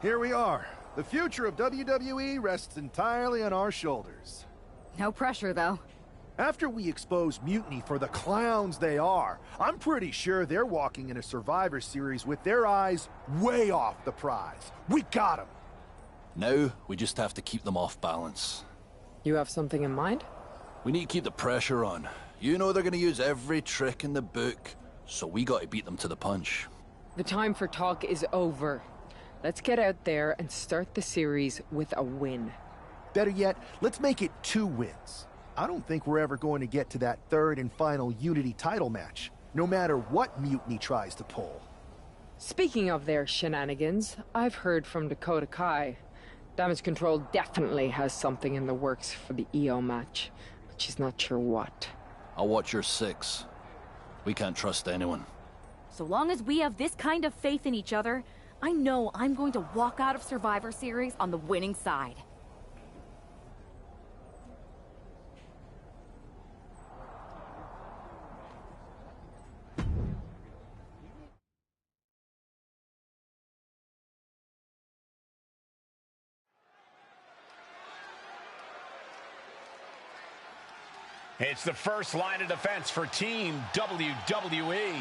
Here we are. The future of WWE rests entirely on our shoulders. No pressure, though. After we expose Mutiny for the clowns they are, I'm pretty sure they're walking in a Survivor Series with their eyes way off the prize. We got them. Now, we just have to keep them off balance. You have something in mind? We need to keep the pressure on. You know they're gonna use every trick in the book, so we gotta beat them to the punch. The time for talk is over. Let's get out there and start the series with a win. Better yet, let's make it 2 wins. I don't think we're ever going to get to that third and final Unity title match, no matter what Mutiny tries to pull. Speaking of their shenanigans, I've heard from Dakota Kai. Damage Control definitely has something in the works for the EO match, but she's not sure what. I'll watch your 6. We can't trust anyone. So long as we have this kind of faith in each other, I know I'm going to walk out of Survivor Series on the winning side. It's the first line of defense for Team WWE.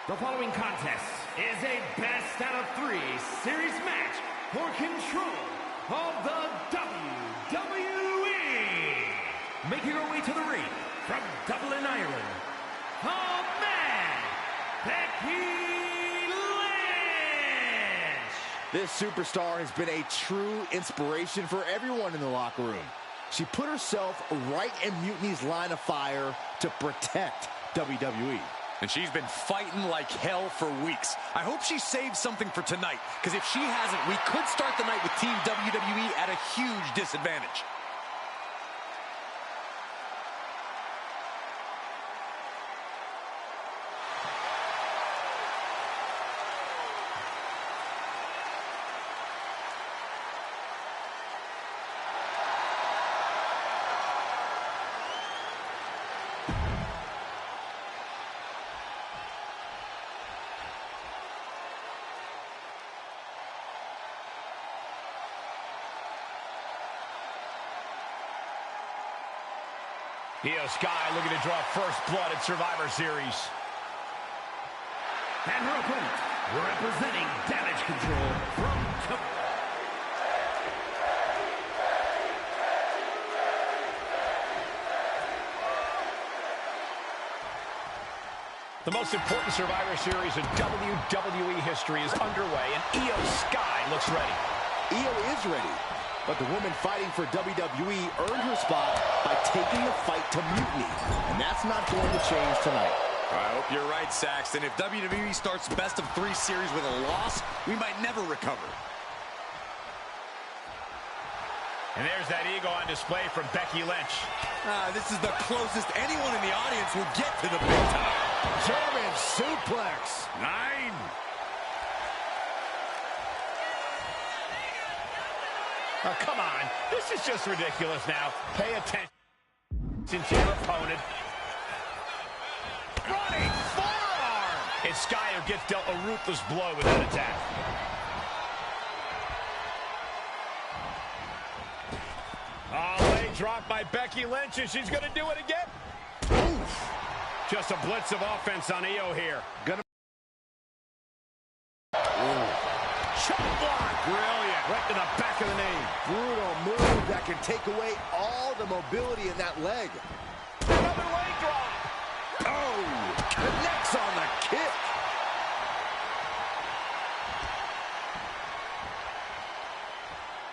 The following contest is a best-out-of-3 series match for control of the WWE. Making her way to the ring from Dublin, Ireland, the man, Becky Lynch. This superstar has been a true inspiration for everyone in the locker room. She put herself right in Mutiny's line of fire to protect WWE. And she's been fighting like hell for weeks. I hope she saves something for tonight, because if she hasn't, we could start the night with Team WWE at a huge disadvantage. Io Sky looking to draw first blood at Survivor Series. And her opponent, representing Damage Control from The most important Survivor Series in WWE history is underway, and Io Sky looks ready. Io is ready, but the woman fighting for WWE earned her spot by taking the fight to Mutiny, and that's not going to change tonight. I hope you're right, Saxton. If WWE starts best-of-3 series with a loss, we might never recover. And there's that ego on display from Becky Lynch. This is the closest anyone in the audience will get to the big time. German suplex. 9. Oh, come on. This is just ridiculous now. Pay attention to your opponent. Running forearm. It's Sky who gets dealt a ruthless blow with that attack. Oh, leg drop by Becky Lynch, and she's going to do it again. Oof. Just a blitz of offense on Io here. Chop block. Brilliant. Right to the back of the knee. Brutal move that can take away all the mobility in that leg. Another leg drop. Oh, connects on the kick.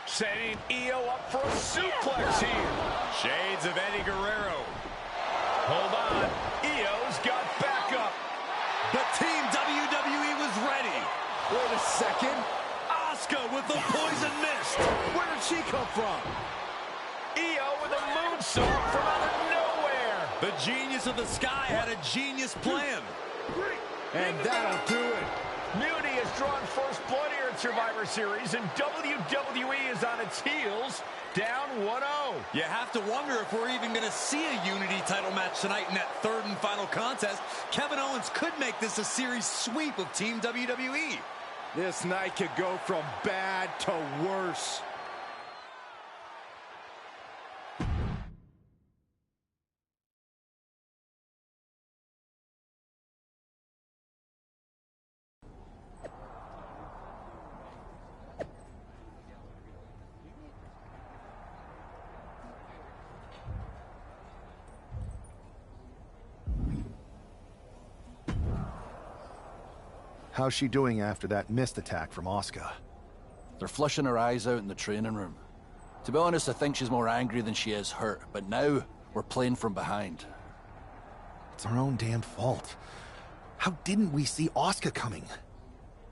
Setting Io up for a suplex here. Shades of Eddie Guerrero. Hold on. Io's got backup. But Team WWE was ready. Wait a second. Asuka with the poison mist. Where did she come from? Io with a moonsault from out of nowhere. The genius of the Sky had a genius plan. And that'll do it. Mutiny has drawn first blood here at Survivor Series, and WWE is on its heels, down 1-0. You have to wonder if we're even going to see a Unity title match tonight in that third and final contest. Kevin Owens could make this a series sweep of Team WWE. This night could go from bad to worse. How's she doing after that missed attack from Asuka? They're flushing her eyes out in the training room. To be honest, I think she's more angry than she is hurt, but now we're playing from behind. It's our own damn fault. How didn't we see Asuka coming?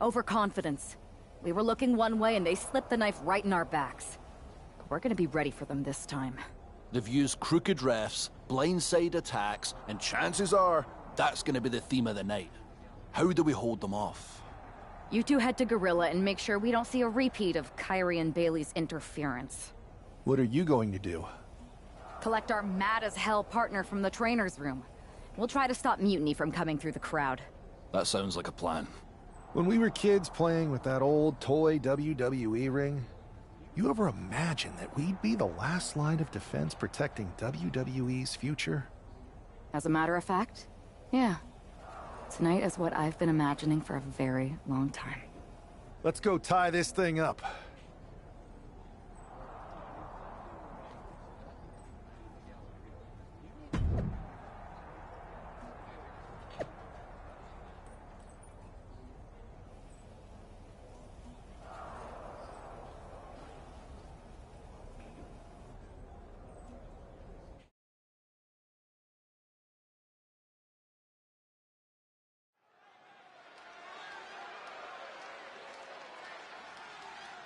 Overconfidence. We were looking one way and they slipped the knife right in our backs. But we're gonna be ready for them this time. They've used crooked refs, blindside attacks, and chances are that's gonna be the theme of the night. How do we hold them off? You two head to Gorilla and make sure we don't see a repeat of Kyrie and Bailey's interference. What are you going to do? Collect our mad-as-hell partner from the trainer's room. We'll try to stop Mutiny from coming through the crowd. That sounds like a plan. When we were kids playing with that old toy WWE ring, you ever imagine that we'd be the last line of defense protecting WWE's future? As a matter of fact, yeah. Tonight is what I've been imagining for a very long time. Let's go tie this thing up.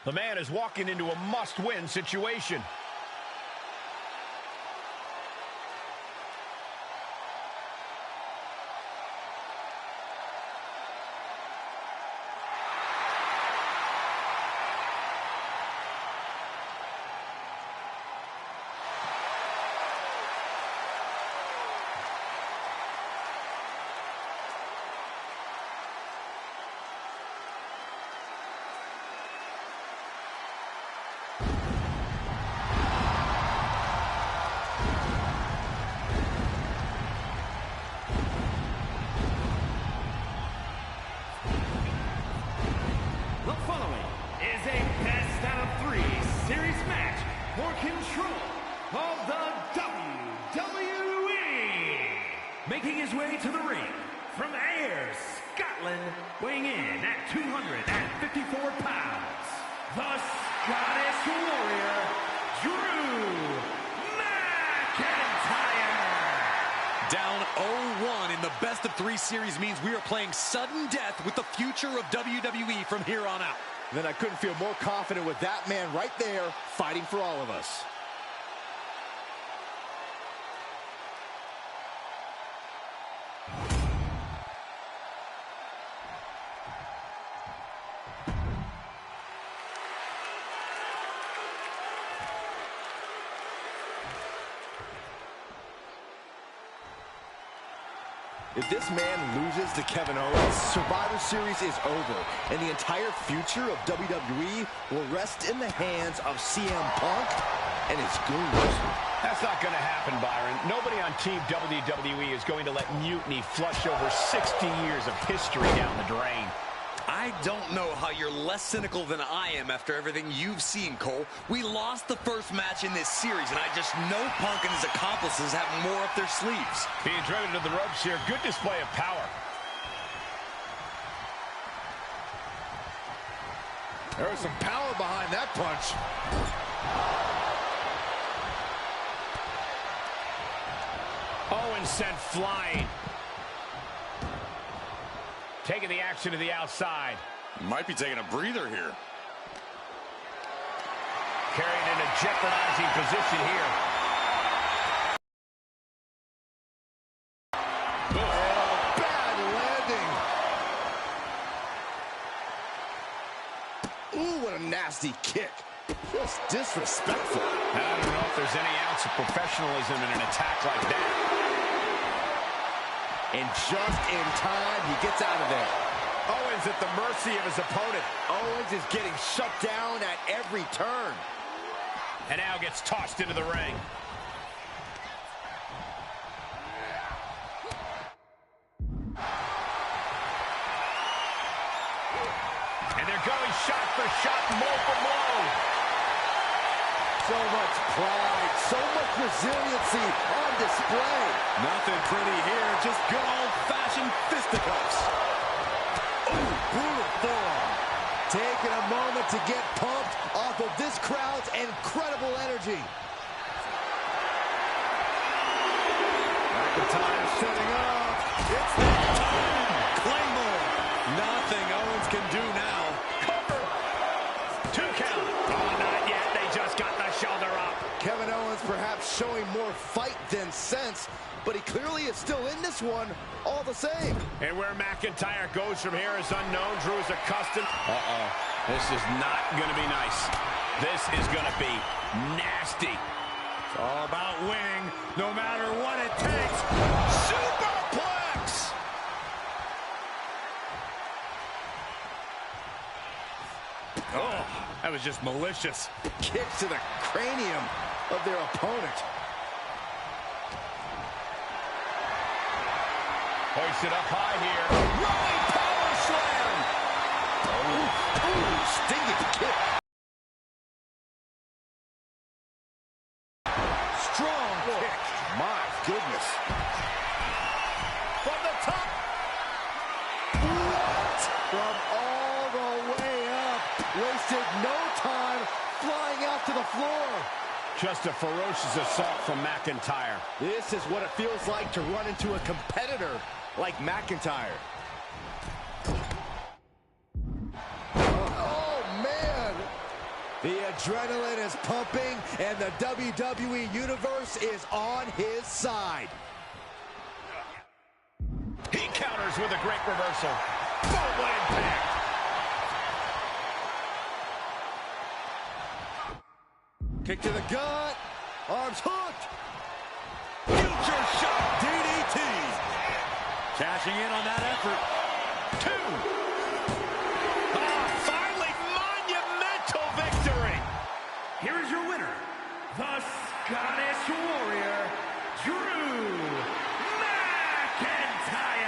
The man is walking into a must-win situation. Making his way to the ring, from Ayr, Scotland, weighing in at 254 pounds, the Scottish Warrior, Drew McIntyre! Down 0-1 in the best-of-3 series means we are playing sudden death with the future of WWE from here on out. Then I couldn't feel more confident with that man right there, fighting for all of us. If this man loses to Kevin Owens, Survivor Series is over, and the entire future of WWE will rest in the hands of CM Punk and his goons. That's not going to happen, Byron. Nobody on Team WWE is going to let Mutiny flush over 60 years of history down the drain. I don't know how you're less cynical than I am after everything you've seen, Cole. We lost the first match in this series, and I just know Punk and his accomplices have more up their sleeves. Being driven to the ropes here, good display of power. There was some power behind that punch. Owens sent flying. Taking the action to the outside. Might be taking a breather here. Carried in a jeopardizing position here. And a bad landing. Ooh, what a nasty kick. Just disrespectful. I don't know if there's any ounce of professionalism in an attack like that. And just in time, he gets out of there. Owens at the mercy of his opponent. Owens is getting shut down at every turn. And now gets tossed into the ring. And they're going shot for shot, blow for blow. So much pride, so much resiliency on display. Nothing pretty here, just good old-fashioned fisticuffs. Ooh, brutal forearm. Taking a moment to get pumped off of this crowd's incredible energy. McIntyre setting up. It's that time. Claymore. Nothing Owens can do now. Cover. 2 count. Oh, not yet. They just got the shoulder up. Kevin Owens perhaps showing more fight than sense, but he clearly is still in this one all the same. And where McIntyre goes from here is unknown. Drew is accustomed. This is not going to be nice. This is going to be nasty. It's all about winning, no matter what it takes. Superplex! Oh, that was just malicious. Kicks to the cranium of their opponent. Hoisted up high here. Rolling power slam! Ooh, stinging kick. Strong kick. My goodness. From the top. What? From all the way up. Wasted no time flying out to the floor. Just a ferocious assault from McIntyre. This is what it feels like to run into a competitor like McIntyre. Oh, man. The adrenaline is pumping, and the WWE Universe is on his side. He counters with a great reversal. Boom, what impact. Kick to the gut. Arms hooked. Future shot. DDT. Cashing in on that effort. 2. Finally, monumental victory. Here is your winner, the Scottish Warrior, Drew McIntyre.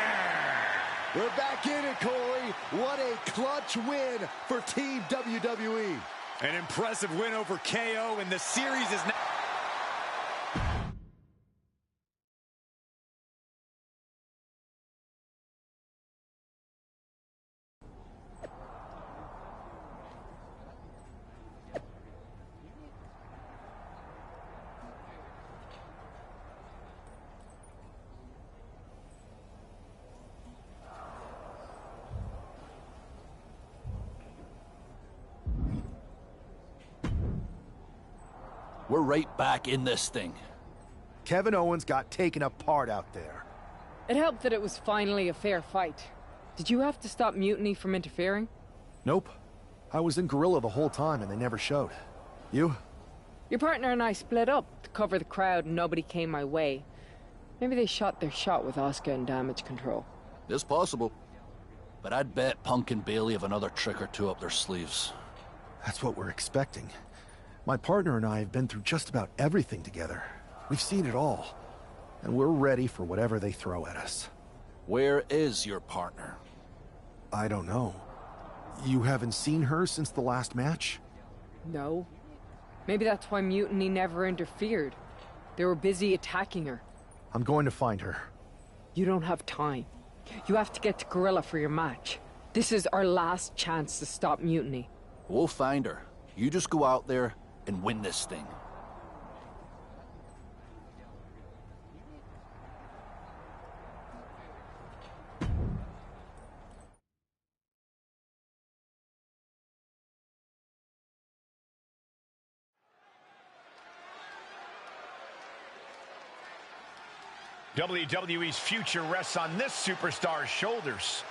We're back in it, Corey. What a clutch win for Team WWE. An impressive win over KO, and the series is now... We're right back in this thing. Kevin Owens got taken apart out there. It helped that it was finally a fair fight. Did you have to stop Mutiny from interfering? Nope. I was in Gorilla the whole time and they never showed. You? Your partner and I split up to cover the crowd and nobody came my way. Maybe they shot their shot with Asuka and Damage Control. It's possible. But I'd bet Punk and Bailey have another trick or two up their sleeves. That's what we're expecting. My partner and I have been through just about everything together. We've seen it all. And we're ready for whatever they throw at us. Where is your partner? I don't know. You haven't seen her since the last match? No. Maybe that's why Mutiny never interfered. They were busy attacking her. I'm going to find her. You don't have time. You have to get to Gorilla for your match. This is our last chance to stop Mutiny. We'll find her. You just go out there and win this thing. WWE's future rests on this superstar's shoulders.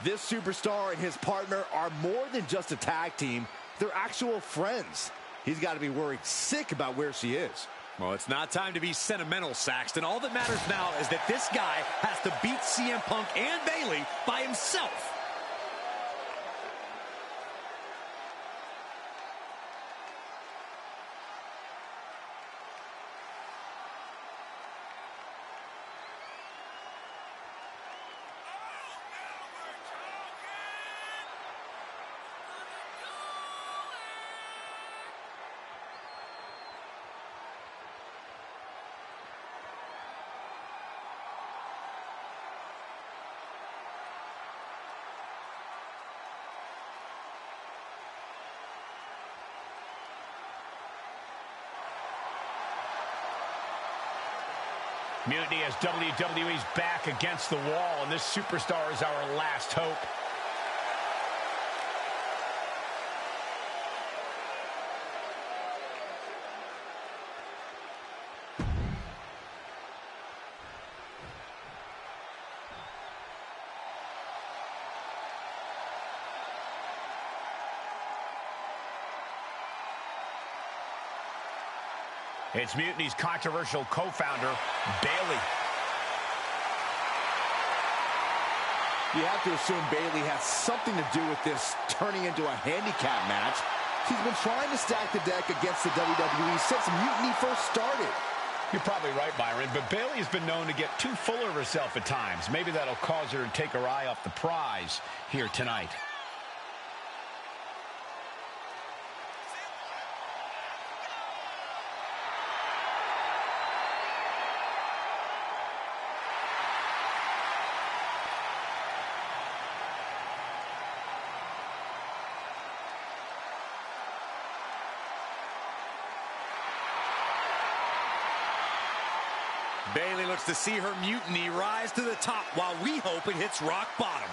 This superstar and his partner are more than just a tag team. They're actual friends. He's got to be worried sick about where she is. Well, it's not time to be sentimental, Saxton. All that matters now is that this guy has to beat CM Punk and Bayley by himself. Mutiny as WWE's back against the wall, and this superstar is our last hope. It's Mutiny's controversial co-founder, Bayley. You have to assume Bayley has something to do with this turning into a handicap match. She's been trying to stack the deck against the WWE since Mutiny first started. You're probably right, Byron, but Bayley has been known to get too full of herself at times. Maybe that'll cause her to take her eye off the prize here tonight. Bayley looks to see her Mutiny rise to the top while we hope it hits rock bottom.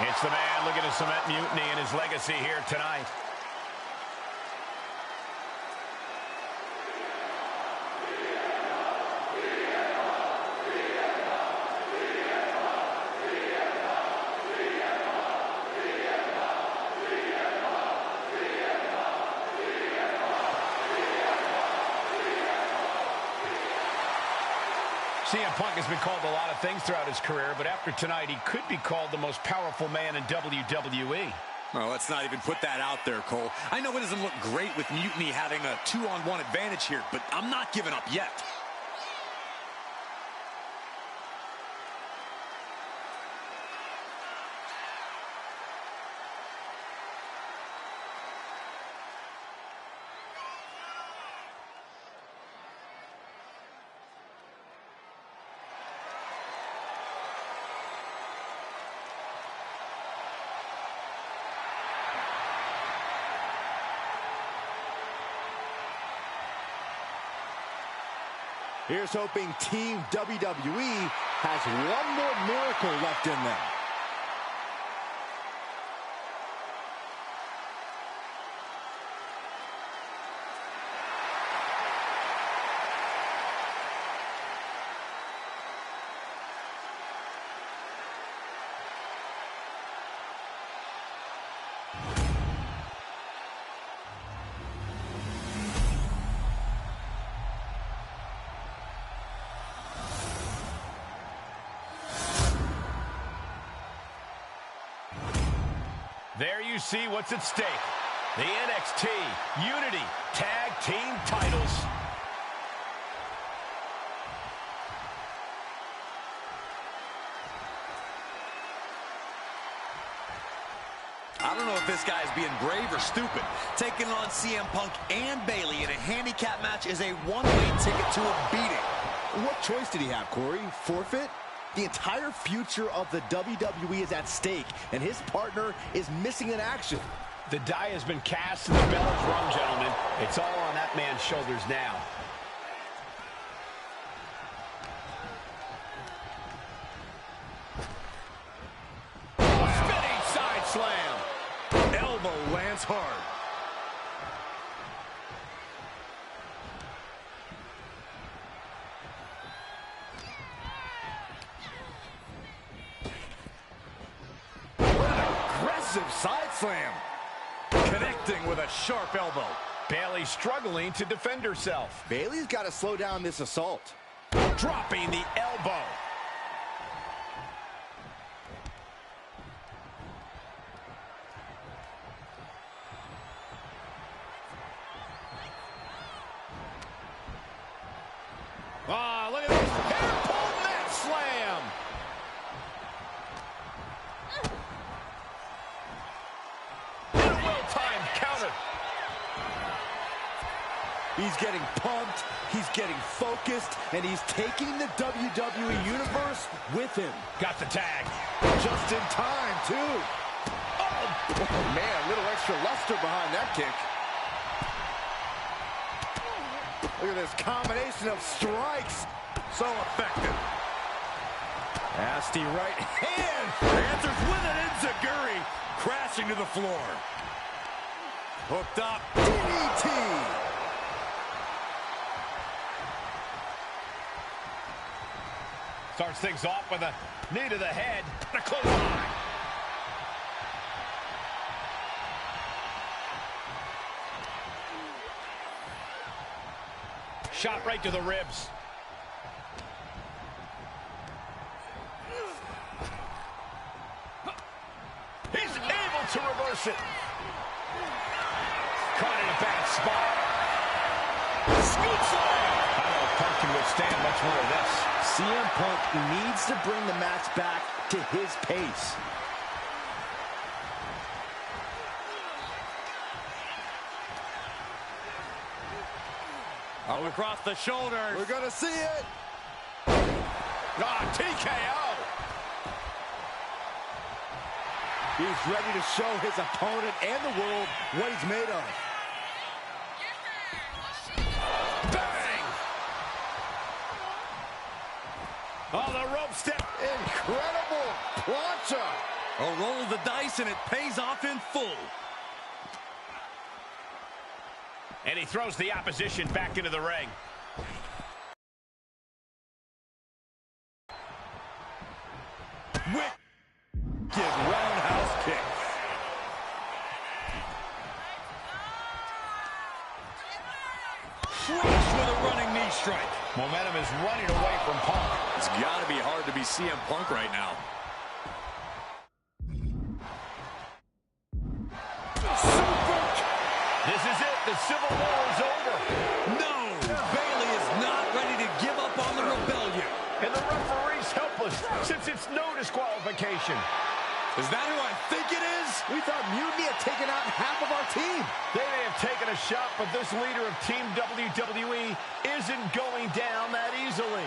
It's the man looking to cement Mutiny and his legacy here tonight. CM Punk has been called a lot of things throughout his career, but after tonight, he could be called the most powerful man in WWE. Well, let's not even put that out there, Cole. I know it doesn't look great with Mutiny having a 2-on-1 advantage here, but I'm not giving up yet. Here's hoping Team WWE has one more miracle left in them. There you see what's at stake. The NXT Unity Tag Team titles. I don't know if this guy is being brave or stupid. Taking on CM Punk and Bayley in a handicap match is a one-way ticket to a beating. What choice did he have, Corey? Forfeit? The entire future of the WWE is at stake, and his partner is missing in action. The die has been cast and the bell is rung, gentlemen. It's all on that man's shoulders now. Spinning side slam. Elbow lands hard. Side slam. Connecting with a sharp elbow. Bayley struggling to defend herself. Bayley's got to slow down this assault. Dropping the elbow. Ah, look at this. Hair pull mat slam. He's getting pumped, he's getting focused, and he's taking the WWE Universe with him. Got the tag. Just in time, too. Oh, man, a little extra luster behind that kick. Look at this combination of strikes. So effective. Nasty right hand. Answers with an enziguri. Crashing to the floor. Hooked up. DDT. Starts things off with a knee to the head. A close line. Shot right to the ribs. He's able to reverse it. Caught in a bad spot. Scoop slam. I don't know if Punk can withstand much more of this. CM Punk needs to bring the match back to his pace. Up across the shoulders. We're going to see it. Ah, TKO. He's ready to show his opponent and the world what he's made of. Bang! Oh, the rope step. Incredible plancha. A roll of the dice, and it pays off in full. And he throws the opposition back into the ring. Wicked roundhouse kick. Crushed with a running knee strike. Momentum is running away from Punk. It's got to be hard to be CM Punk right now. This is it. The Civil War is over. No! Bayley is not ready to give up on the rebellion. And the referee's helpless since it's no disqualification. Is that who I think it is? We thought Mutiny had taken out half of our team. They may have taken a shot, but this leader of Team WWE isn't going down that easily.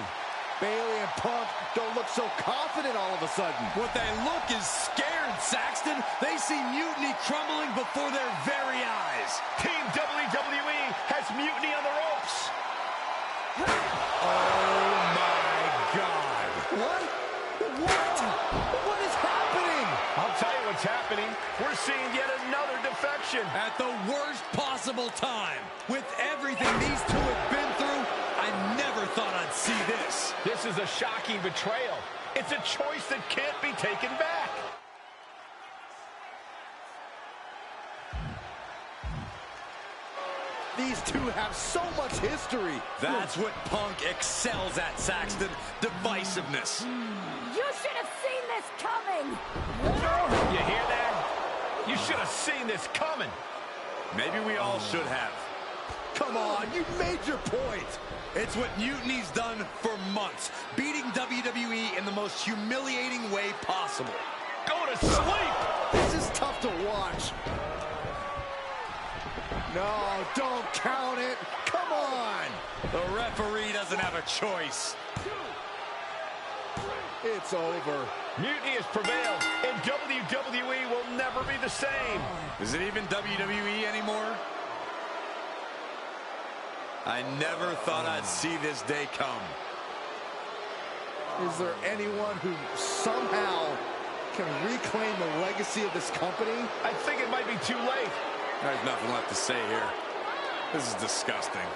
Bayley and Punk don't look so confident all of a sudden. What they look is scared, Saxton. They see Mutiny crumbling before their very eyes. Team WWE has Mutiny on the ropes. Oh, my God. What? What is happening? I'll tell you what's happening. We're seeing yet another defection. At the worst possible time. With everything these two have been through, I never thought I'd see this. This is a shocking betrayal. It's a choice that can't be taken back. These two have so much history. That's what Punk excels at, Saxton. Divisiveness. You should have seen this coming! You hear that? You should have seen this coming. Maybe we all should have. Come on, you made your point. It's what Mutiny's done for months, beating WWE in the most humiliating way possible. Go to sleep! This is tough to watch. No, don't count it. Come on. The referee doesn't have a choice. It's over. Mutiny has prevailed, and WWE will never be the same. Is it even WWE anymore? I never thought I'd see this day come. Is there anyone who somehow can reclaim the legacy of this company? I think it might be too late. There's nothing left to say here. This is disgusting.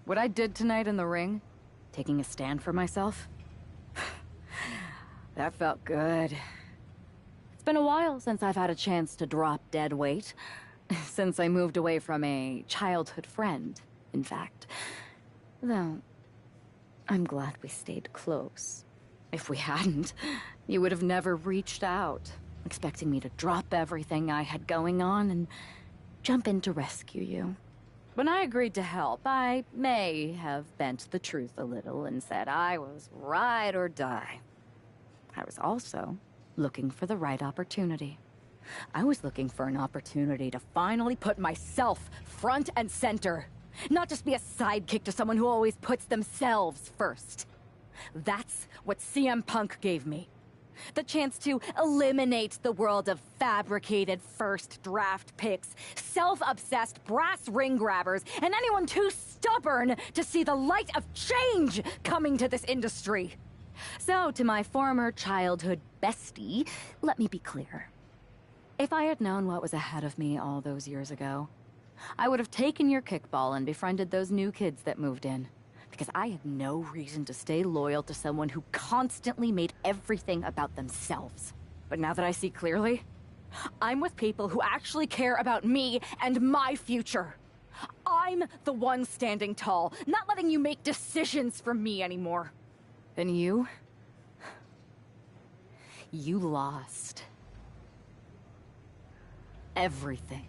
What I did tonight in the ring, taking a stand for myself, that felt good. It's been a while since I've had a chance to drop dead weight. Since I moved away from a childhood friend, in fact. Though, I'm glad we stayed close. If we hadn't, you would have never reached out, expecting me to drop everything I had going on and jump in to rescue you. When I agreed to help, I may have bent the truth a little and said I was ride or die. I was also looking for the right opportunity. I was looking for an opportunity to finally put myself front and center. Not just be a sidekick to someone who always puts themselves first. That's what CM Punk gave me. The chance to eliminate the world of fabricated first draft picks, self-obsessed brass ring grabbers, and anyone too stubborn to see the light of change coming to this industry. So, to my former childhood bestie, let me be clear. If I had known what was ahead of me all those years ago, I would have taken your kickball and befriended those new kids that moved in. Because I had no reason to stay loyal to someone who constantly made everything about themselves. But now that I see clearly, I'm with people who actually care about me and my future. I'm the one standing tall, not letting you make decisions for me anymore. And you lost everything.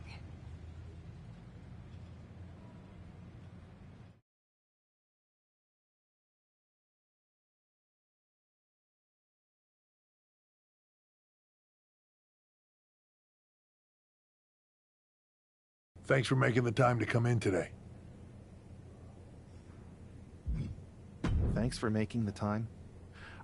Thanks for making the time to come in today. Thanks for making the time.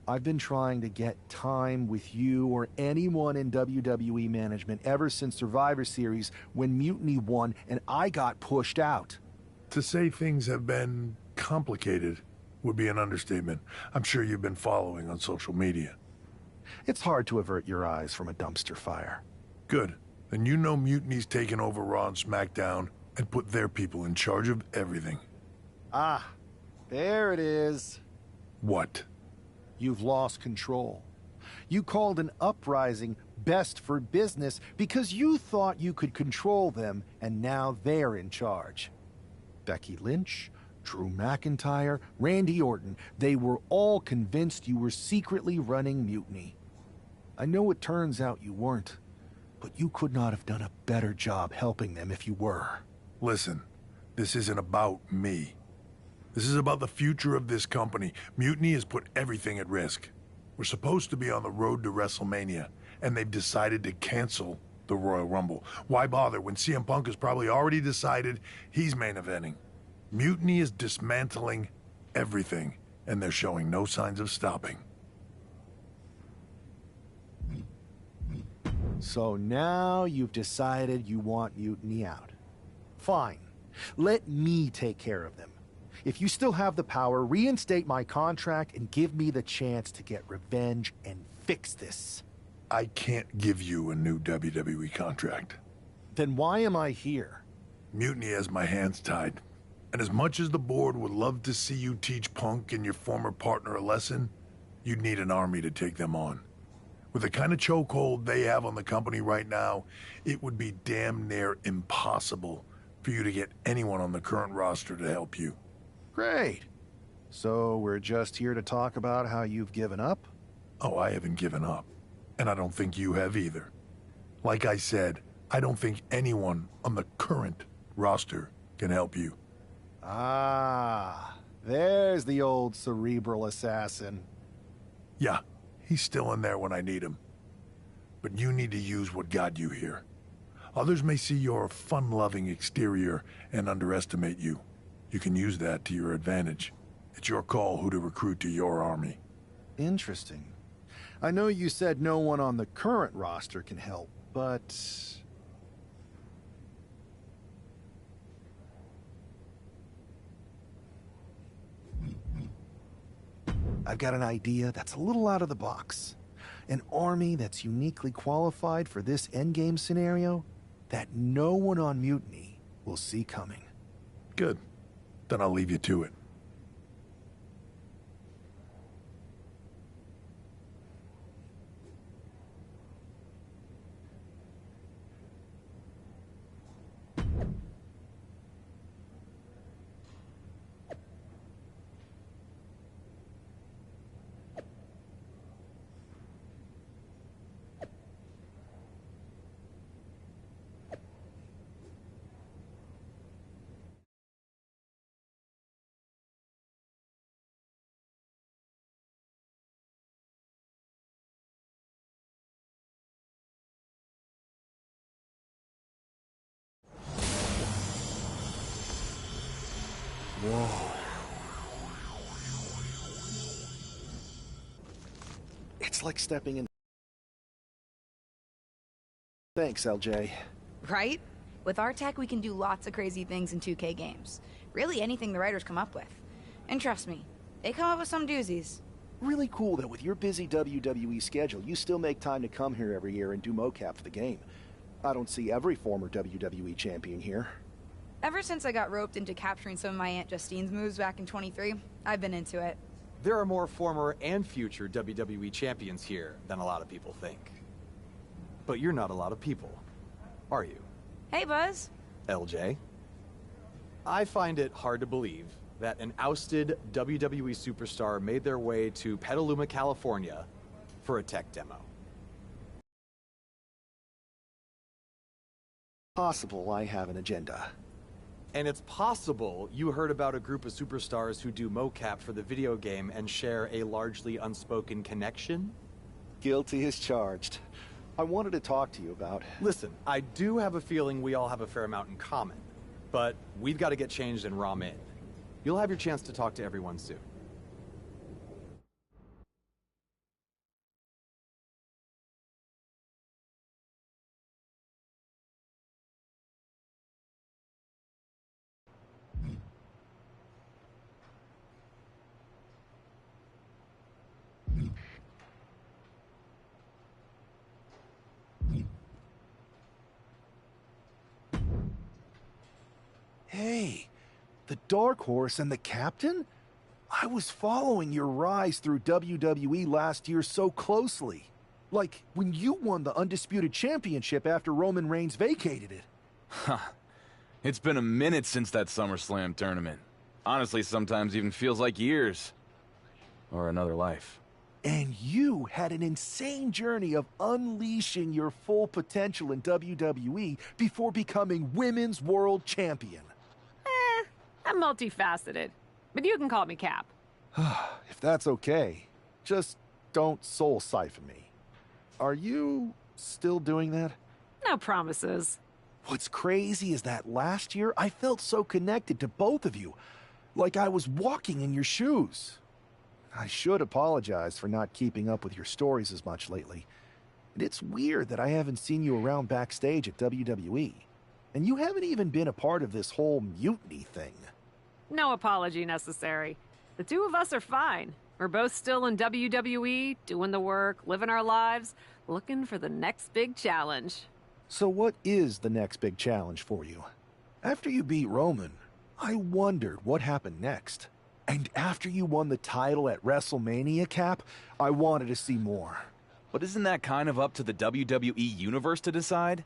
I've been trying to get time with you or anyone in WWE management ever since Survivor Series when Mutiny won and I got pushed out. To say things have been complicated would be an understatement. I'm sure you've been following on social media. It's hard to avert your eyes from a dumpster fire. Good. Then you know Mutiny's taken over Raw and SmackDown and put their people in charge of everything. Ah, there it is. What? You've lost control. You called an uprising best for business because you thought you could control them, and now they're in charge. Becky Lynch, Drew McIntyre, Randy Orton, they were all convinced you were secretly running Mutiny. I know it turns out you weren't, but you could not have done a better job helping them if you were. Listen, this isn't about me. This is about the future of this company. Mutiny has put everything at risk. We're supposed to be on the road to WrestleMania, and they've decided to cancel the Royal Rumble. Why bother when CM Punk has probably already decided he's main eventing? Mutiny is dismantling everything, and they're showing no signs of stopping. So now you've decided you want Mutiny out. Fine. Let me take care of them. If you still have the power, reinstate my contract and give me the chance to get revenge and fix this. I can't give you a new WWE contract. Then why am I here? Mutiny has my hands tied. And as much as the board would love to see you teach Punk and your former partner a lesson, you'd need an army to take them on. With the kind of chokehold they have on the company right now, it would be damn near impossible for you to get anyone on the current roster to help you. Great. So we're just here to talk about how you've given up? Oh, I haven't given up. And I don't think you have either. Like I said, I don't think anyone on the current roster can help you. Ah, there's the old cerebral assassin. Yeah, He's still in there when I need him. But you need to use what got you here. Others may see your fun-loving exterior and underestimate you. You can use that to your advantage. It's your call who to recruit to your army. Interesting. I know you said no one on the current roster can help, but... I've got an idea that's a little out of the box. An army that's uniquely qualified for this endgame scenario that no one on Mutiny will see coming. Good. Then I'll leave you to it. Whoa. It's like stepping in... Thanks, LJ. Right? With our tech, we can do lots of crazy things in 2K games. Really anything the writers come up with. And trust me, they come up with some doozies. Really cool that with your busy WWE schedule, you still make time to come here every year and do mocap for the game. I don't see every former WWE champion here. Ever since I got roped into capturing some of my Aunt Justine's moves back in 23, I've been into it. There are more former and future WWE champions here than a lot of people think. But you're not a lot of people, are you? Hey, Buzz. LJ? I find it hard to believe that an ousted WWE superstar made their way to Petaluma, California for a tech demo. Possible I have an agenda. And it's possible you heard about a group of superstars who do mocap for the video game and share a largely unspoken connection? Guilty as charged. I wanted to talk to you about... Listen, I do have a feeling we all have a fair amount in common, but we've got to get changed in Raw Min. You'll have your chance to talk to everyone soon. Hey, the Dark Horse and the Captain? I was following your rise through WWE last year so closely. Like, when you won the Undisputed Championship after Roman Reigns vacated it. Huh. It's been a minute since that SummerSlam tournament. Honestly, sometimes even feels like years. Or another life. And you had an insane journey of unleashing your full potential in WWE before becoming Women's World Champion. I'm multifaceted, but you can call me Cap. If that's okay, just don't soul siphon me. Are you still doing that? No promises. What's crazy is that last year I felt so connected to both of you, like I was walking in your shoes. I should apologize for not keeping up with your stories as much lately. And it's weird that I haven't seen you around backstage at WWE. And you haven't even been a part of this whole mutiny thing. No apology necessary. The two of us are fine. We're both still in WWE, doing the work, living our lives, looking for the next big challenge. So what is the next big challenge for you? After you beat Roman, I wondered what happened next. And after you won the title at WrestleMania, Cap, I wanted to see more. But isn't that kind of up to the WWE Universe to decide?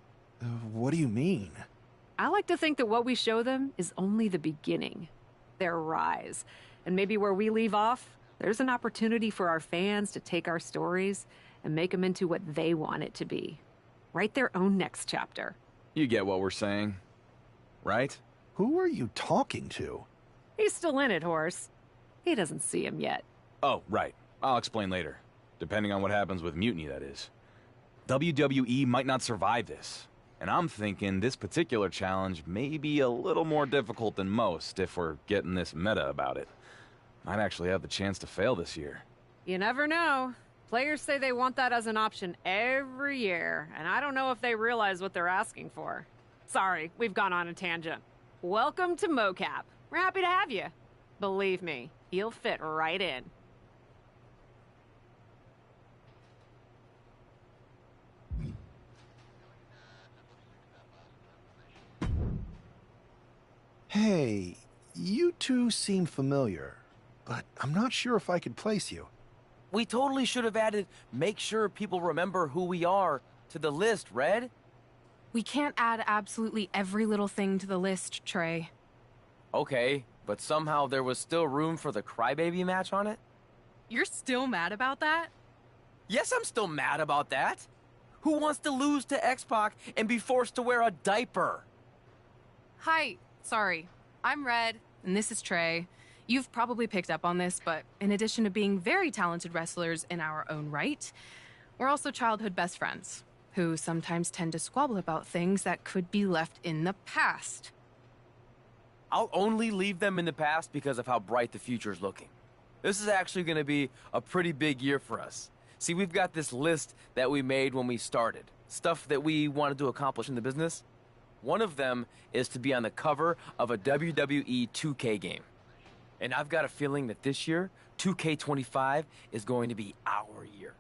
What do you mean? I like to think that what we show them is only the beginning. Their rise. And maybe where we leave off, there's an opportunity for our fans to take our stories and make them into what they want it to be. Write their own next chapter. You get what we're saying, right? Who are you talking to? He's still in it, Horse. He doesn't see him yet. Oh, right. I'll explain later. Depending on what happens with Mutiny, that is. WWE might not survive this. And I'm thinking this particular challenge may be a little more difficult than most if we're getting this meta about it. Might actually have the chance to fail this year. You never know. Players say they want that as an option every year, and I don't know if they realize what they're asking for. Sorry, we've gone on a tangent. Welcome to MoCap. We're happy to have you. Believe me, you'll fit right in. Hey, you two seem familiar, but I'm not sure if I could place you. We totally should have added make sure people remember who we are to the list, Red. We can't add absolutely every little thing to the list, Trey. Okay, but somehow there was still room for the Crybaby match on it? You're still mad about that? Yes, I'm still mad about that. Who wants to lose to X-Pac and be forced to wear a diaper? Hi, sorry. I'm Red, and this is Trey. You've probably picked up on this, but in addition to being very talented wrestlers in our own right, we're also childhood best friends, who sometimes tend to squabble about things that could be left in the past. I'll only leave them in the past because of how bright the future's looking. This is actually going to be a pretty big year for us. See, we've got this list that we made when we started. Stuff that we wanted to accomplish in the business. One of them is to be on the cover of a WWE 2K game. And I've got a feeling that this year, 2K25 is going to be our year.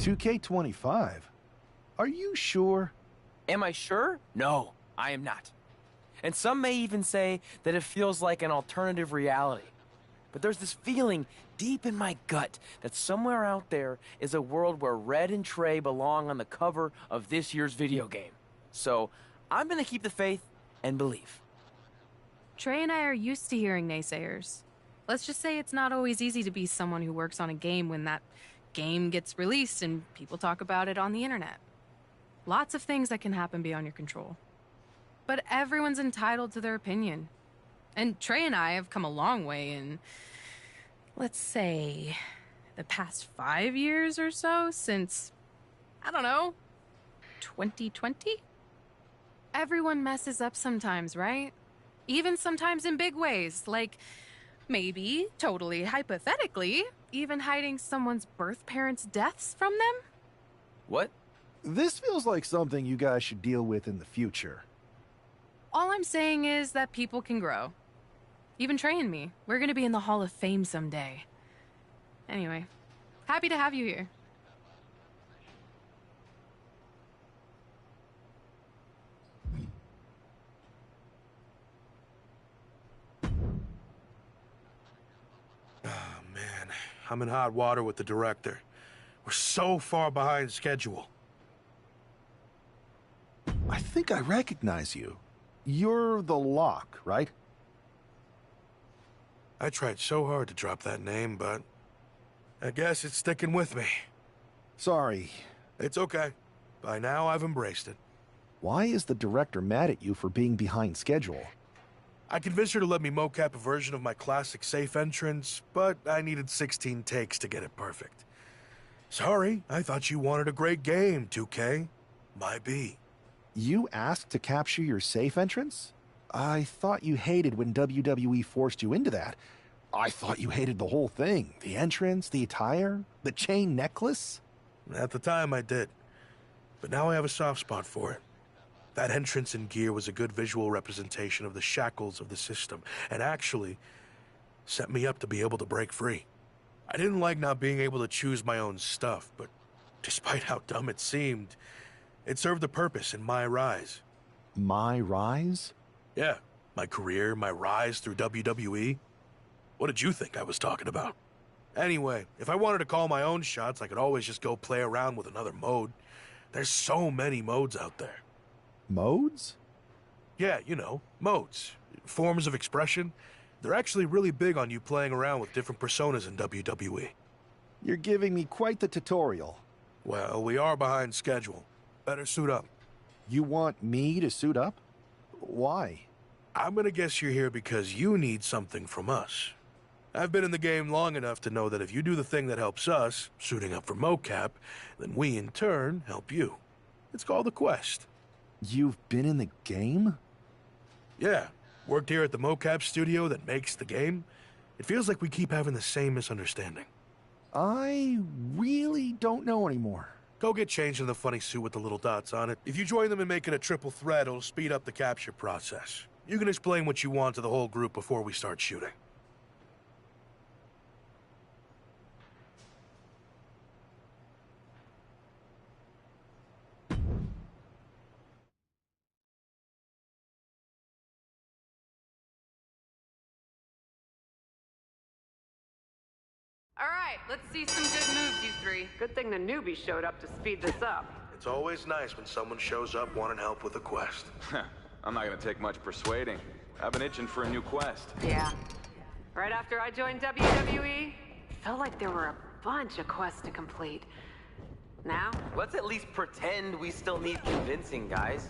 2K25? Are you sure? Am I sure? No, I am not. And some may even say that it feels like an alternative reality. But there's this feeling deep in my gut that somewhere out there is a world where Red and Trey belong on the cover of this year's video game. So I'm gonna keep the faith and believe. Trey and I are used to hearing naysayers. Let's just say it's not always easy to be someone who works on a game when that game gets released and people talk about it on the internet. Lots of things that can happen beyond your control. But everyone's entitled to their opinion. And Trey and I have come a long way in, let's say, the past 5 years or so since, I don't know, 2020? Everyone messes up sometimes, right? Even sometimes in big ways, like maybe, totally hypothetically, even hiding someone's birth parents' deaths from them? What? This feels like something you guys should deal with in the future. All I'm saying is that people can grow. Even Trey and me. We're gonna be in the Hall of Fame someday. Anyway, happy to have you here. I'm in hot water with the director. We're so far behind schedule. I think I recognize you. You're the Lock, right? I tried so hard to drop that name, but I guess it's sticking with me. Sorry. It's okay. By now, I've embraced it. Why is the director mad at you for being behind schedule? I convinced her to let me mocap a version of my classic safe entrance, but I needed 16 takes to get it perfect. Sorry, I thought you wanted a great game, 2K. My B. You asked to capture your safe entrance? I thought you hated when WWE forced you into that. I thought you hated the whole thing. The entrance, the attire, the chain necklace. At the time, I did. But now I have a soft spot for it. That entrance and gear was a good visual representation of the shackles of the system, and actually set me up to be able to break free. I didn't like not being able to choose my own stuff, but despite how dumb it seemed, it served a purpose in my rise. My rise? Yeah, my career, my rise through WWE. What did you think I was talking about? Anyway, if I wanted to call my own shots, I could always just go play around with another mode. There's so many modes out there. Modes? Yeah, you know, modes. Forms of expression. They're actually really big on you playing around with different personas in WWE. You're giving me quite the tutorial. Well, we are behind schedule. Better suit up. You want me to suit up? Why? I'm gonna guess you're here because you need something from us. I've been in the game long enough to know that if you do the thing that helps us, suiting up for mocap, then we in turn help you. It's called a quest. You've been in the game? Yeah, worked here at the mocap studio that makes the game. It feels like we keep having the same misunderstanding. I really don't know anymore. Go get changed in the funny suit with the little dots on it. If you join them in making a triple threat, it'll speed up the capture process. You can explain what you want to the whole group before we start shooting. All right, let's see some good moves, you three. Good thing the newbie showed up to speed this up. It's always nice when someone shows up wanting help with a quest. I'm not gonna take much persuading. I've been itching for a new quest. Yeah. Right after I joined WWE, felt like there were a bunch of quests to complete. Now? Let's at least pretend we still need convincing, guys.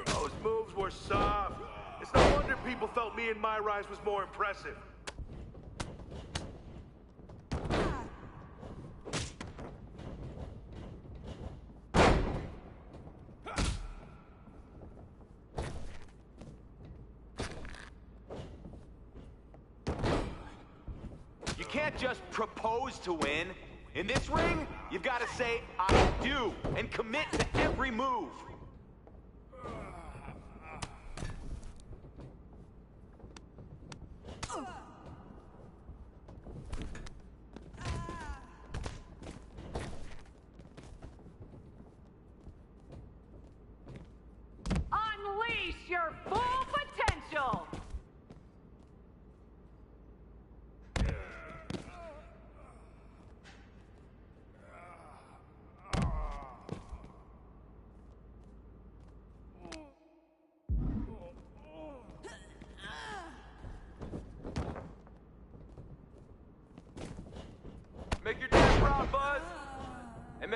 Those moves were soft. It's no wonder people felt me and my rise was more impressive. You can't just propose to win. In this ring, you've got to say, I do, and commit to every move.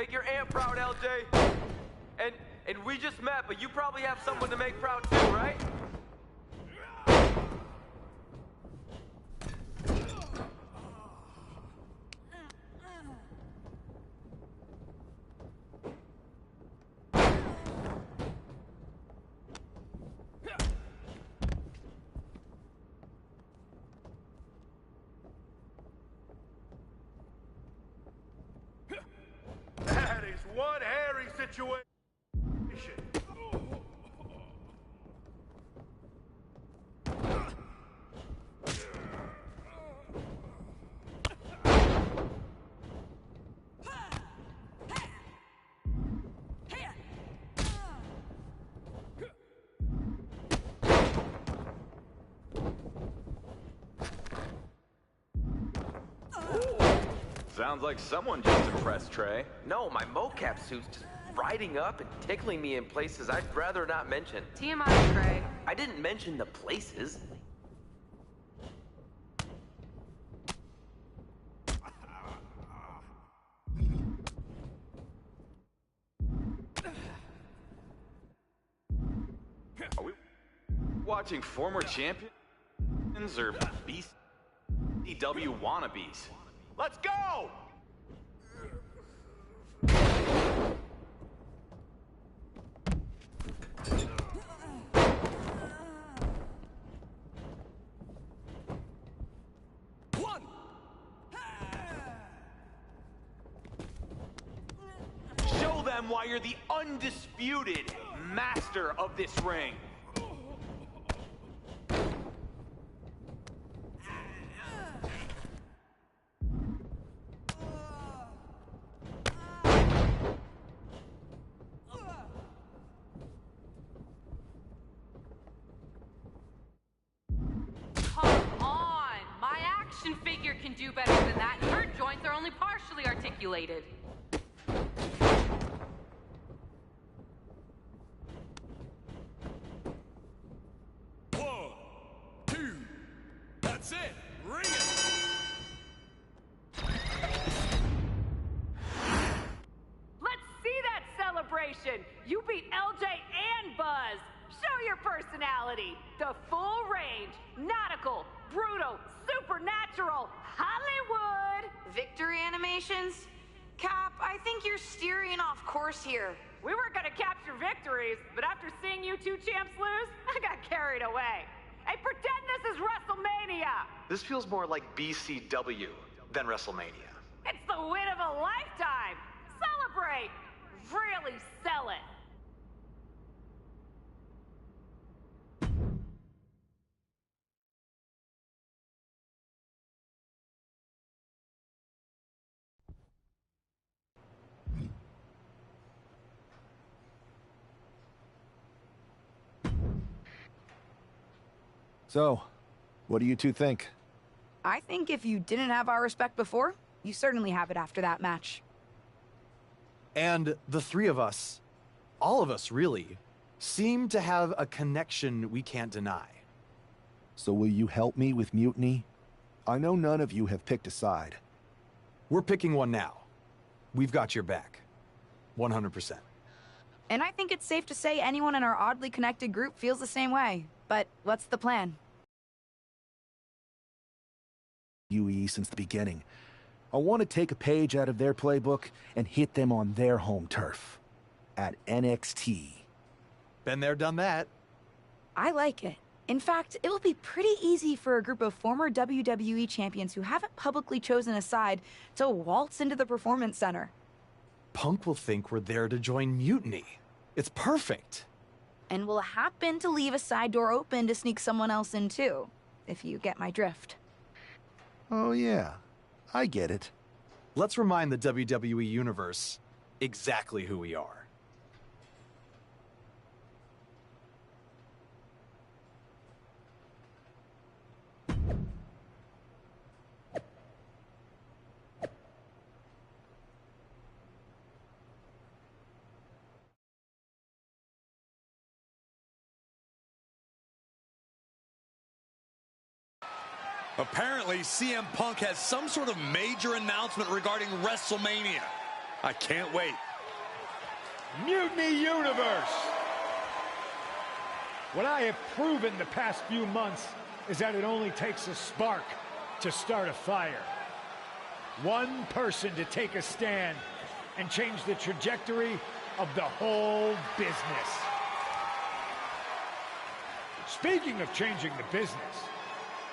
Make your aunt proud, LJ. And we just met, but you probably have someone to make proud too, right? That is one hairy situation. Sounds like someone just impressed Trey. No, my mocap suit's just riding up and tickling me in places I'd rather not mention. TMI, Trey. I didn't mention the places. Are we watching former champions or BCW wannabes? Let's go! Show them why you're the undisputed master of this ring. Figure can do better than that. Her joints are only partially articulated. One, two, that's it. Ring it. Let's see that celebration. You beat LJ and Buzz. Show your personality. The full range, nautical, brutal, supernatural, Hollywood! Victory animations? Cap, I think you're steering off course here. We were gonna capture victories, but after seeing you two champs lose, I got carried away. Hey, pretend this is WrestleMania! This feels more like BCW than WrestleMania. It's the win of a lifetime! Celebrate! Really sell it! So, what do you two think? I think if you didn't have our respect before, you certainly have it after that match. And the three of us, all of us really, seem to have a connection we can't deny. So will you help me with Mutiny? I know none of you have picked a side. We're picking one now. We've got your back. 100%. And I think it's safe to say anyone in our oddly connected group feels the same way. But what's the plan? UE since the beginning. I want to take a page out of their playbook and hit them on their home turf. At NXT. Been there, done that. I like it. In fact, it will be pretty easy for a group of former WWE champions who haven't publicly chosen a side to waltz into the Performance Center. Punk will think we're there to join Mutiny. It's perfect. And we'll happen to leave a side door open to sneak someone else in too, if you get my drift. Oh yeah, I get it. Let's remind the WWE Universe exactly who we are. Apparently, CM Punk has some sort of major announcement regarding WrestleMania. I can't wait. Mutiny Universe! What I have proven the past few months is that it only takes a spark to start a fire. One person to take a stand and change the trajectory of the whole business. Speaking of changing the business,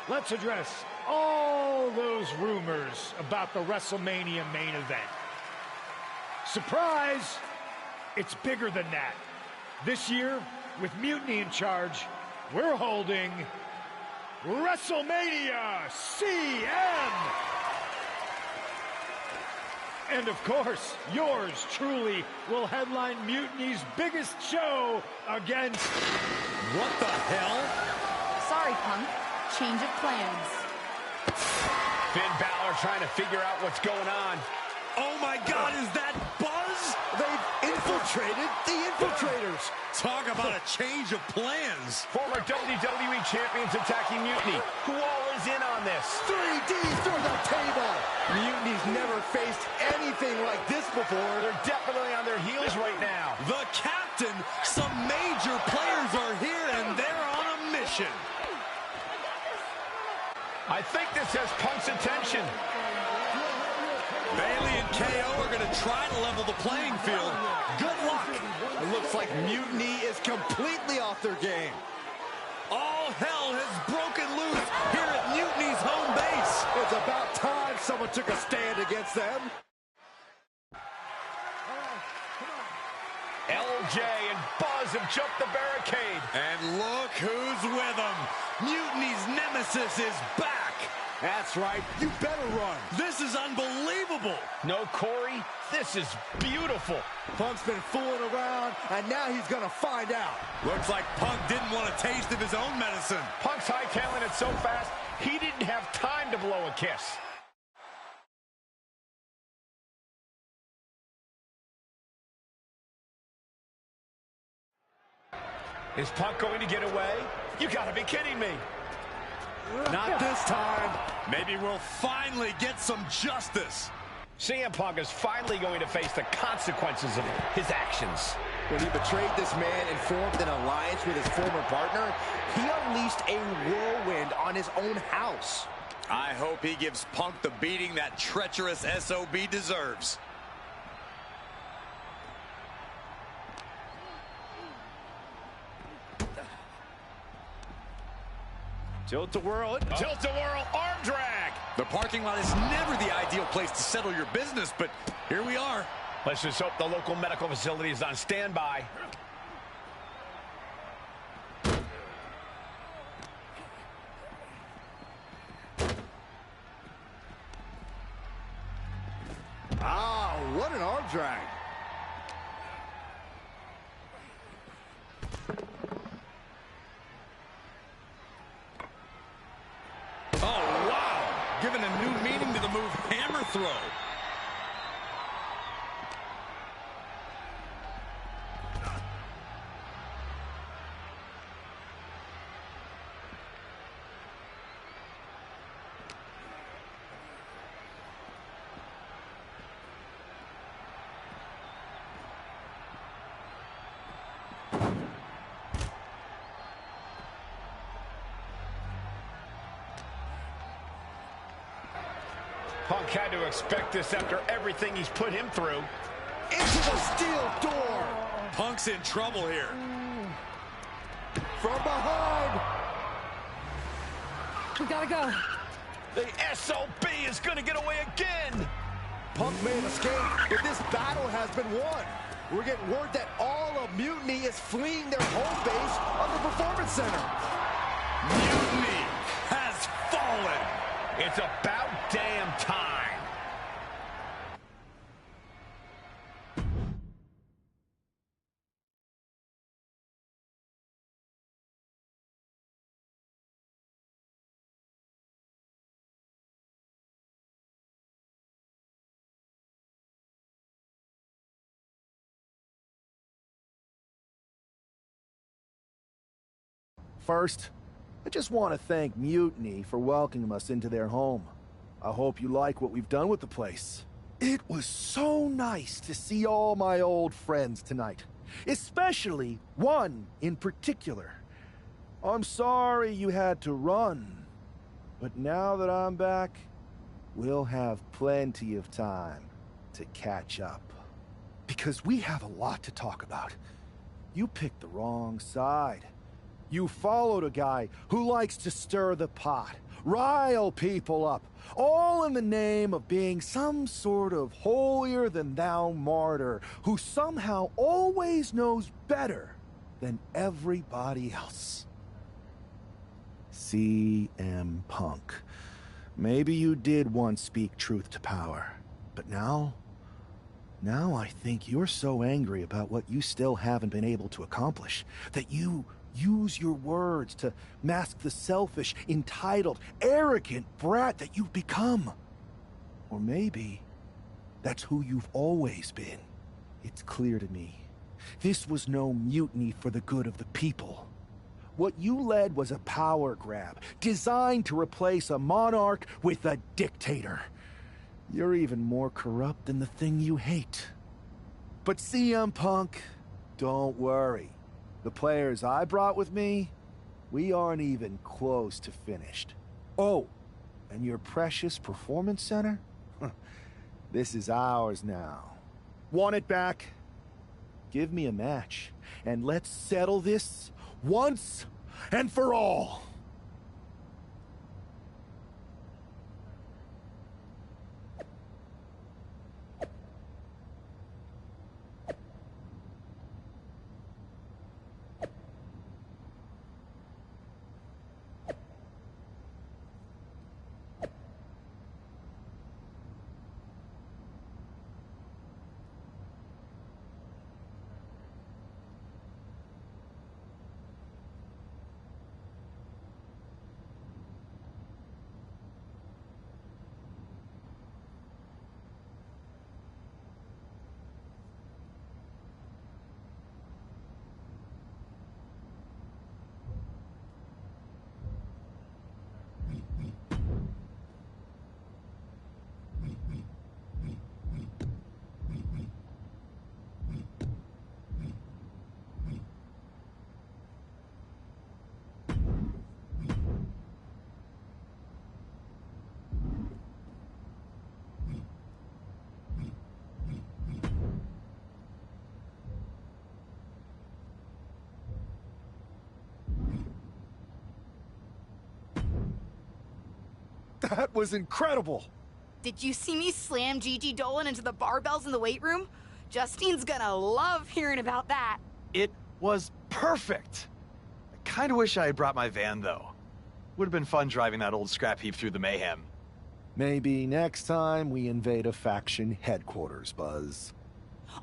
let's address all those rumors about the WrestleMania main event. Surprise! It's bigger than that. This year, with Mutiny in charge, we're holding WrestleMania CM! And of course, yours truly will headline Mutiny's biggest show against... What the hell? Sorry, Punk. Change of plans. Finn Balor trying to figure out what's going on. Oh my God, is that Buzz? They've infiltrated the infiltrators. Talk about a change of plans. Former WWE champions attacking Mutiny. Who all is in on this? 3D through the table. Mutiny's never faced anything like this before. They're definitely on their heels right now. The captain, some major players are here and they're on a mission. I think this has Punk's attention. Bailey and KO are going to try to level the playing field. Good luck. It looks like Mutiny is completely off their game. All hell has broken loose here at Mutiny's home base. It's about time someone took a stand against them. LJ and Buzz have jumped the barricade. And look who's with them. Mutiny's nemesis is back. That's right. You better run. This is unbelievable. No, Corey, this is beautiful. Punk's been fooling around, and now he's going to find out. Looks like Punk didn't want a taste of his own medicine. Punk's hightailing it so fast, he didn't have time to blow a kiss. Is Punk going to get away? You gotta be kidding me. Not this time. Maybe we'll finally get some justice. CM Punk is finally going to face the consequences of his actions. When he betrayed this man and formed an alliance with his former partner, he unleashed a whirlwind on his own house. I hope he gives Punk the beating that treacherous SOB deserves. Tilt-a-whirl, tilt-a-whirl, arm drag. The parking lot is never the ideal place to settle your business, but here we are. Let's just hope the local medical facility is on standby. Ah, what an arm drag. Oh, wow. Giving a new meaning to the move hammer throw. Punk had to expect this after everything he's put him through. Into the steel door. Punk's in trouble here. From behind. We gotta go. The SOB is gonna get away again. Punk may have escaped, but this battle has been won. We're getting word that all of Mutiny is fleeing their home base of the Performance Center. Mutiny has fallen. It's about damn time. First, I just want to thank Mutiny for welcoming us into their home. I hope you like what we've done with the place. It was so nice to see all my old friends tonight. Especially one in particular. I'm sorry you had to run. But now that I'm back, we'll have plenty of time to catch up. Because we have a lot to talk about. You picked the wrong side. You followed a guy who likes to stir the pot, rile people up, all in the name of being some sort of holier-than-thou martyr who somehow always knows better than everybody else. CM Punk. Maybe you did once speak truth to power, but now I think you're so angry about what you still haven't been able to accomplish that you use your words to mask the selfish, entitled, arrogant brat that you've become. Or maybe that's who you've always been. It's clear to me. This was no mutiny for the good of the people. What you led was a power grab, designed to replace a monarch with a dictator. You're even more corrupt than the thing you hate. But CM Punk, don't worry. The players I brought with me, we aren't even close to finished. Oh, and your precious performance center? This is ours now. Want it back? Give me a match, and let's settle this once and for all. That was incredible! Did you see me slam Gigi Dolan into the barbells in the weight room? Justine's gonna love hearing about that. It was perfect. I kind of wish I had brought my van, though. Would have been fun driving that old scrap heap through the mayhem. Maybe next time we invade a faction headquarters, Buzz.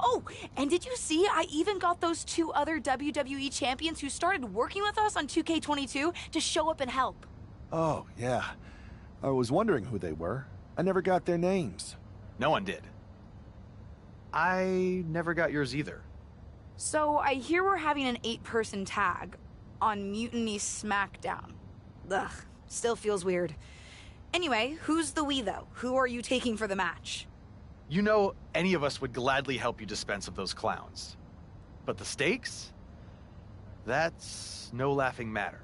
Oh, and did you see I even got those 2 other WWE champions who started working with us on 2K22 to show up and help? Oh, yeah. I was wondering who they were. I never got their names. No one did. I never got yours either. So I hear we're having an 8-person tag on Mutiny SmackDown. Ugh, still feels weird. Anyway, who's the we, though? Who are you taking for the match? You know, any of us would gladly help you dispense of those clowns. But the stakes? That's no laughing matter.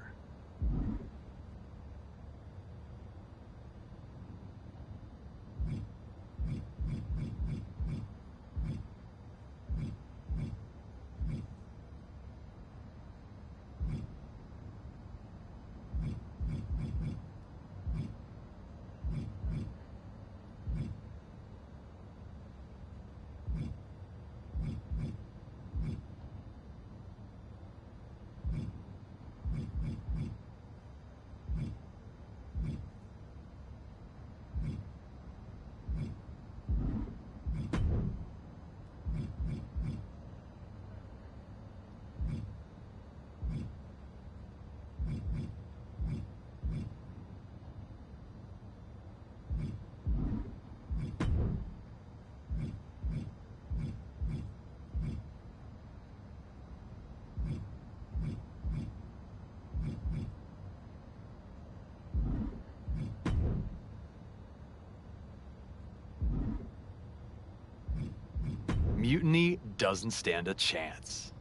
Mutiny doesn't stand a chance.